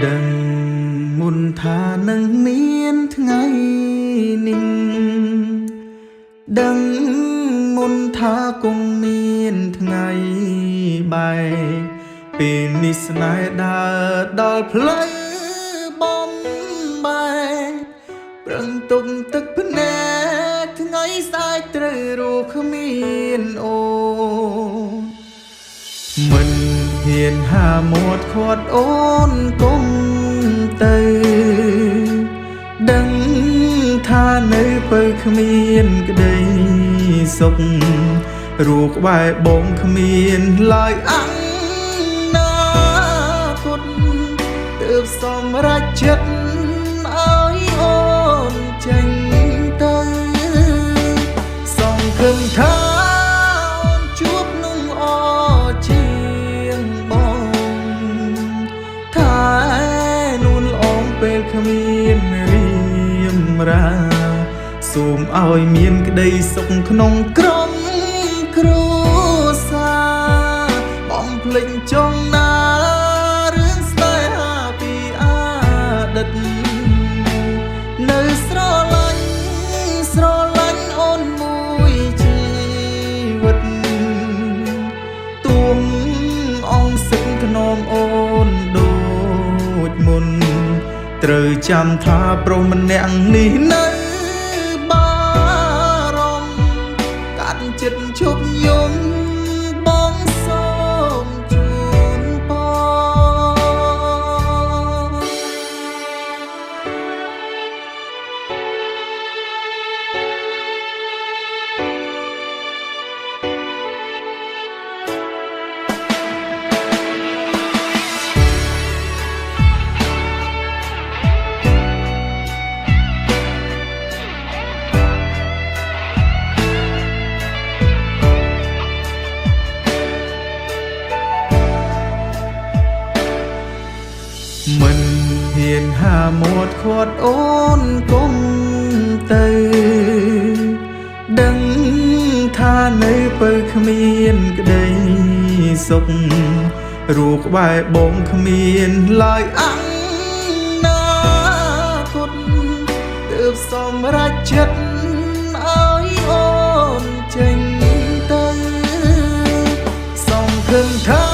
ដឹងមុនថានឹងមានថ្ងៃនេះដឹងមុនថាគង់មានថ្ងៃបែកពេលនេះស្នេហ៍ដើរដល់ផ្លូវបំបែកប្រឹងទុំទឹកភ្នែកថ្ងៃស្អែកត្រូវរស់គ្មានអូមិនហ៊ានហាមាត់ខាត់អូនគុំទៅដឹងថានៅពេលគ្មានក្តីសុខរូបក្បែរបងគ្មានឡើយអង្ណាគតទើបសម្រេចចិត្តឲ្យអូនចេញទៅសង្ឃឹមថាអូនជួបនឹងអជាងបងថានួនល្អងពេលគ្មានរៀមរាសូមឲ្យមានក្តីសុខក្នុងក្រុមគ្រួសារបំភ្លេចចងណារឿងស្នេហាពីអតីតនៅស្រឡាញ់អូនមួយជីវិតទួងអងសឹកខ្នងអូនដូចមុនត្រូវចាំថាប្រុសម្នាក់នេះនៅបារម្ភកាត់ចិត្តឈប់យំបងសូមជូនពមិនហ៊ានហាមាត់ខាត់អូនគុំទៅដឹងថានៅពេលគ្មានក្តីសុខរូបក្បែរបងគ្មានឡើយអង្ណាគតទើបសម្រេចចិត្តឲ្យអូនចេញទៅសង្ឃឹមថា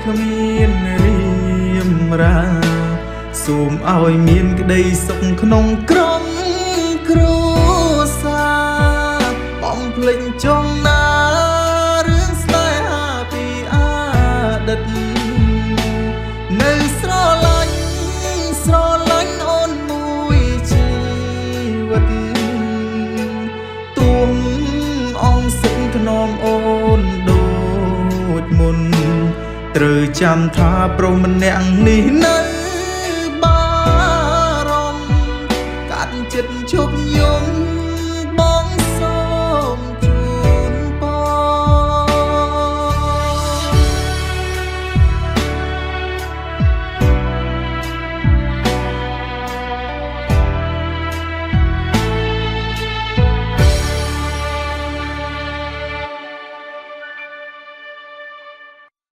គ្មានរៀមរាសូមឲ្យមានក្តីសុខក្នុងក្រុមគ្រួសារបំភ្លេចចងណារឿងស្នេហាពីអតីតនៅស្រឡាញ់អូនមួយជីវិតទួងអងសឹកខ្នងអូនដូចមុនត្រូវចាំថាប្រុសម្នាក់នេះនៅបារម្ភកាត់ចិត្តឈប់យ